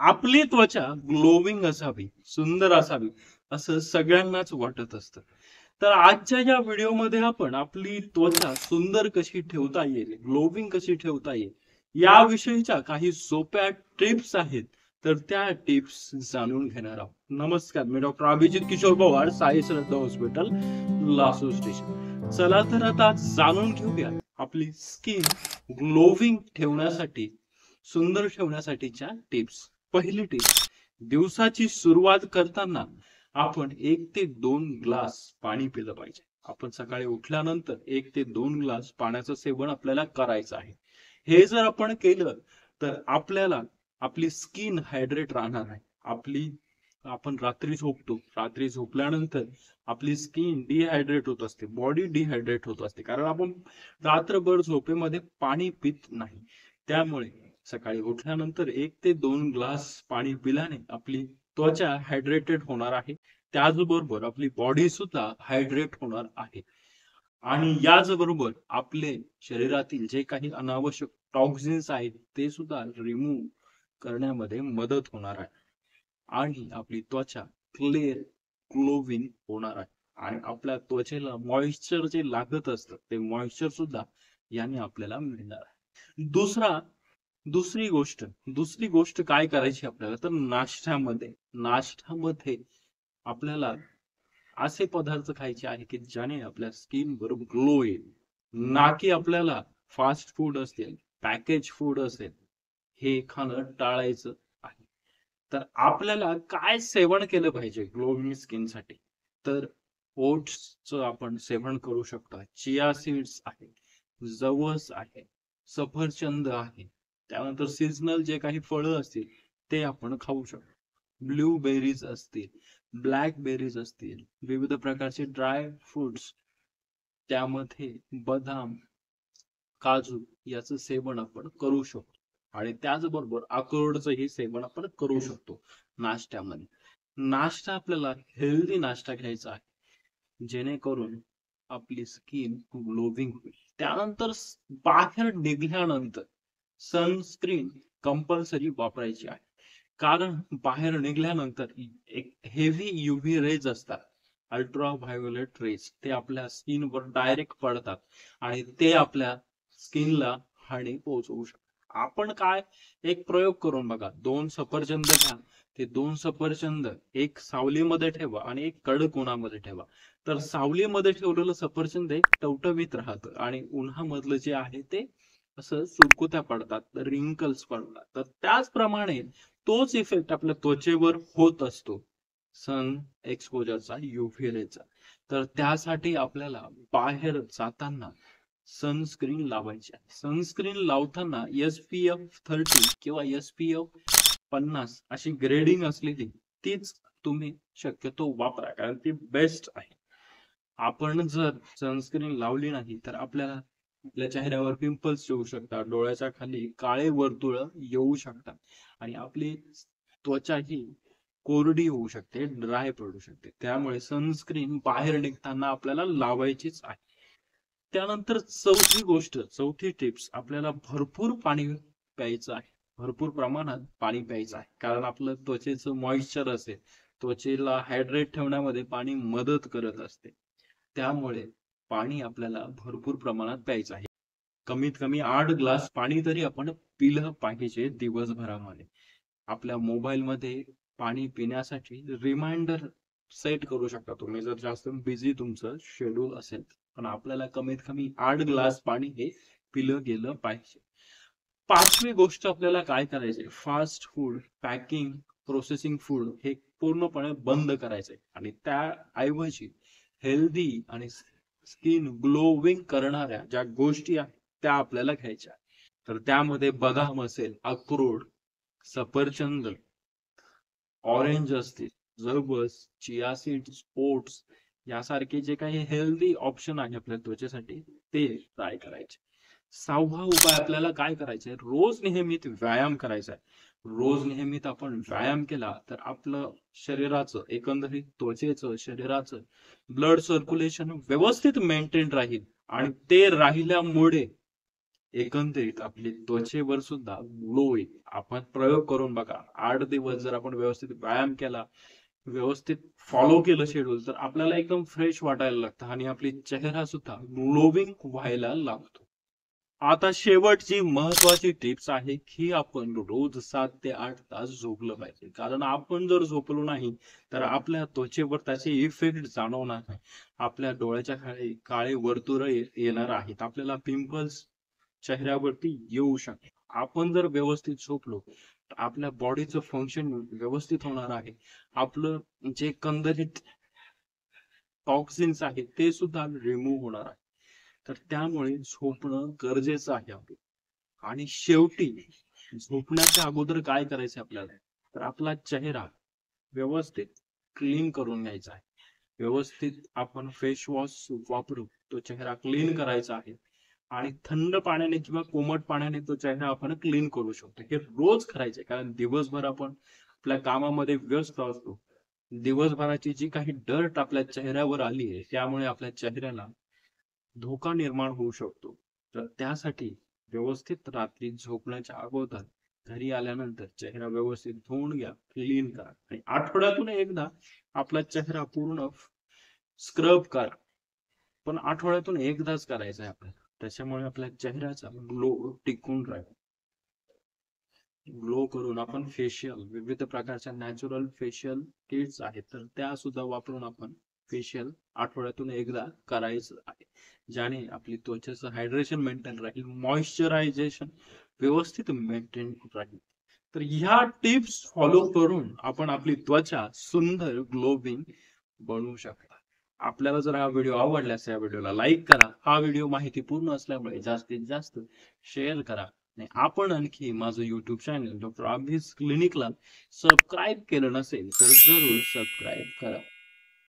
आपली त्वचा ग्लोविंग असावी, सुंदर असावी असं सगळ्यांनाच वाटत असतं. तर आजच्या या व्हिडिओमध्ये आपण आपली त्वचा सुंदर कशी ठेवता येईल, ग्लोविंग कशी ठेवता येईल याविषयीच्या काही सोप्या टिप्स आहेत. तर त्या टिप्स जाणून घेणार आहोत. नमस्कार, मी डॉक्टर अभिजित किशोर पवार, साई श्रद्धा हॉस्पिटल, लासूर स्टेशन. चला तर आता जाणून घेऊया आपली स्किन ग्लोविंग ठेवण्यासाठी, सुंदर ठेवण्यासाठीच्या टिप्स. पहिली टिप, दिवसाची सुरुवात करताना आपण 1 ते 2 ग्लास पाणी पिलं पाहिजे. आपण सकाळी उठल्यानंतर 1 ते 2 ग्लास पाण्याचं सेवन आपल्याला करायचं आहे. हे जर आपण केलं तर आपल्याला आपली स्किन हायड्रेट राहणार आहे. आपण रात्री झोपतो, रात्री झोपल्यानंतर आपली स्किन डिहायड्रेट होत असते, बॉडी डिहायड्रेट होत असते, कारण आपण रात्रभर झोपेमध्ये पाणी पित नाही. त्यामुळे सकाळी उठल्यानंतर 1 ते 2 ग्लास पाणी पिल्याने आपली त्वचा हायड्रेटेड होणार आहे. त्याचबरोबर आपली बॉडी सुद्धा हायड्रेट होणार आहे. आणि याचबरोबर आपले शरीरातील जे काही अनावश्यक टॉक्सिन्स आहेत ते सुद्धा रिमूव्ह करण्यामध्ये मदत होणार आहे. आणि आपली त्वचा क्लिअर, ग्लोविंग होणार आहे. आणि आपल्या त्वचेला मॉइश्चर जे लागत असतं ते मॉइश्चर सुद्धा याने आपल्याला मिळणार आहे. दुसरी गोष्ट काय करायची आपल्याला, तर नाश्त्यामध्ये आपल्याला असे पदार्थ खायचे आहे की ज्याने आपल्या स्किन वर ग्लो येईल. ना की आपल्याला फास्ट फूड असेल, पॅकेज फूड असेल, हे खाणं टाळायचं आहे. तर आपल्याला काय सेवन केलं पाहिजे ग्लोविंग स्किन साठी, तर ओट्सचं आपण सेवन करू शकतो. चिया सीड्स आहे, जवस आहे, सफरचंद आहे, त्यानंतर सीजनल जे काही फळं असतील ते आपण खाऊ शकतो. ब्लूबेरीज असतील, ब्लॅकबेरीज असतील, विविध प्रकारचे ड्राय फ्रुट्स, त्यामध्ये बदाम, काजू याचं सेवन आपण करू शकतो. आणि त्याचबरोबर अक्रोडचंही सेवन आपण करू शकतो नाश्त्यामध्ये. नाश्ता आपल्याला हेल्दी नाश्ता घ्यायचा आहे, जेणेकरून आपली स्किन ग्लोविंग होईल. त्यानंतर बाहेर निघाल्यानंतर सनस्क्रीन कंपल्सरी वापरायची आहे. कारण बाहेर निघाल्यानंतर एक हेवी युव्ही रेज असतात, अल्ट्रा व्हायोलेट रेज, ते आपल्या स्किनवर डायरेक्ट पडतात आणि ते आपल्या स्किनला हानी पोहोचवू शकतात. आपण काय, एक प्रयोग करून बघा. 2 सफरचंद घ्या, ते 2 सफरचंद एक सावलीमध्ये ठेवा आणि एक कडक उन्हामध्ये ठेवा. तर सावलीमध्ये ठेवलेलं सफरचंद एक टवटवीत राहतं आणि उन्हामधलं जे आहे ते असं सुरकुत्या पडतात, रिंकल्स पडतात. तर त्याचप्रमाणे तोच इफेक्ट आपल्या त्वचेवर होत असतो सन एक्सपोजरचा, युव्ही रेचा. तर त्यासाठी आपल्याला बाहेर जाताना सनस्क्रीन लावायची आहे. सनस्क्रीन लावताना SPF 30 किंवा SPF 50 अशी ग्रेडिंग असलेली तीच तुम्ही शक्यतो वापरा, कारण ती बेस्ट आहे. आपण जर सनस्क्रीन लावली नाही तर आपल्याला आपल्या चेहऱ्यावर पिंपल्स येऊ शकतात, डोळ्याच्या खाली काळे वर्तुळ येऊ शकतात आणि आपली त्वचा ही कोरडी होऊ शकते, ड्राय पडू शकते. त्यामुळे सनस्क्रीन बाहेर निघताना आपल्याला लावायचीच आहे. त्यानंतर चौथी टिप्स, आपल्याला भरपूर पाणी प्यायचं आहे. भरपूर प्रमाणात पाणी प्यायचं आहे, कारण आपलं त्वचेचं मॉइश्चर असेल, त्वचेला हायड्रेट ठेवण्यामध्ये पाणी मदत करत असते. त्यामुळे पाणी आपल्याला भरपूर प्रमाणात प्यायचं आहे. कमीत कमी 8 ग्लास पाणी तरी आपण पिलं पाहिजे दिवसभरामध्ये. आपल्या मोबाईलमध्ये पाणी पिण्यासाठी रिमाइंडर सेट करू शकता तुम्ही, जर जास्त बिझी तुमचं शेड्यूल असेल. पण आपल्याला कमीत कमी 8 ग्लास पाणी हे पिलं गेलं पाहिजे. पाचवी गोष्ट, आपल्याला काय करायचंय, fast food, packing, processing food हे पूर्णपणे बंद करायचंय आणि त्याऐवजी हेल्दी आणि स्किन ग्लोविंग करणाऱ्या ज्या गोष्टी आहेत त्या आपल्याला घ्यायच्या. तर त्यामध्ये बदाम असेल, अक्रोड, सफरचंद, ऑरेंज असतील, जवस, चिया सीड्स, ओट्स यासारखे जे काही हेल्दी ऑप्शन आहे आपल्या त्वचेसाठी ते ट्राय करायचे. 6वा उपाय, आपल्याला काय करायचंय, रोज नियमित व्यायाम करायचा आहे. रोज नियमित आपण व्यायाम केला तर आपलं शरीराचं, एकंदरीत त्वचेचं, शरीराचं ब्लड सर्क्युलेशन व्यवस्थित मेंटेन राहील आणि ते राहिल्यामुळे एकंदरीत आपली त्वचेवर सुद्धा ग्लो येईल. आपण प्रयोग करून बघा. 8 दिवस जर आपण व्यवस्थित व्यायाम केला, व्यवस्थित फॉलो केलं शेड्यूल, तर आपल्याला एकदम फ्रेश वाटायला लागतं आणि आपली चेहरा सुद्धा ग्लोविंग व्हायला लागतो. आता शेवटची महत्वाची टिप्स आहे की आपण रोज 7 ते 8 तास झोपलं पाहिजे. कारण आपण जर झोपलो नाही तर आपल्या त्वचेवर त्याचे इफेक्ट जाणवणार नाही. आपल्या डोळ्याच्या खाली काळे वर्तुळ येणार आहेत. आपल्याला पिंपल्स चेहऱ्यावरती येऊ शकतात. आपण जर व्यवस्थित झोपलो तर आपल्या बॉडीचं फंक्शन व्यवस्थित होणार आहे. आपलं जे एकंदरीत टॉक्सिन्स आहेत ते सुद्धा रिमूव्ह होणार आहे. तर त्यामुळे झोपणं गरजेचं आहे आपलं. आणि शेवटी झोपण्याच्या अगोदर काय करायचं आपल्याला, तर आपला चेहरा व्यवस्थित क्लीन करून घ्यायचा आहे. व्यवस्थित आपण फेस वॉश वापरून तो चेहरा क्लीन करायचा आहे. आणि थंड पाण्याने किंवा कोमट पाण्याने तो चेहरा आपण क्लीन करू शकतो. हे रोज करायचे, कारण दिवसभर आपण आपल्या कामामध्ये व्यस्त असतो. दिवसभराची जी काही डर्ट आपल्या चेहऱ्यावर आली आहे त्यामुळे आपल्या चेहऱ्याला धोका निर्माण होऊ शकतो. तर त्यासाठी व्यवस्थित रात्री झोपण्याच्या अगोदर घरी आल्यानंतर चेहरा व्यवस्थित धुवून घ्या, क्लीन करा आणि आठवड्यातून एकदा आपला चेहरा पूर्ण स्क्रब करा. पण आठवड्यातून एकदाच करायचं आहे आपल्याला. त्याच्यामुळे आपल्या चेहऱ्याचा ग्लो टिकून राहील. ग्लो करून आपण फेशियल, विविध प्रकारच्या नॅचरल फेशियल किट्स आहेत तर त्या सुद्धा वापरून आपण फेशियल आठवड्यातून एकदा करायचं आहे. ज्याने आपली त्वचेचं हायड्रेशन मेंटेन राहील, मॉइश्चरायझेशन व्यवस्थित मेंटेन राहील. तर ह्या टिप्स फॉलो करून आपण आपली त्वचा सुंदर ग्लोविंग बनवू शकता. आपल्याला जर हा व्हिडिओ आवडल्यास या व्हिडिओला लाईक करा. हा व्हिडिओ माहितीपूर्ण असल्यामुळे जास्तीत जास्त शेअर करा. आणि आपण आणखी माझं युट्यूब चॅनल डॉक्टर अभीज क्लिनिकला सबस्क्राईब केलं नसेल तर जरूर सबस्क्राईब करा.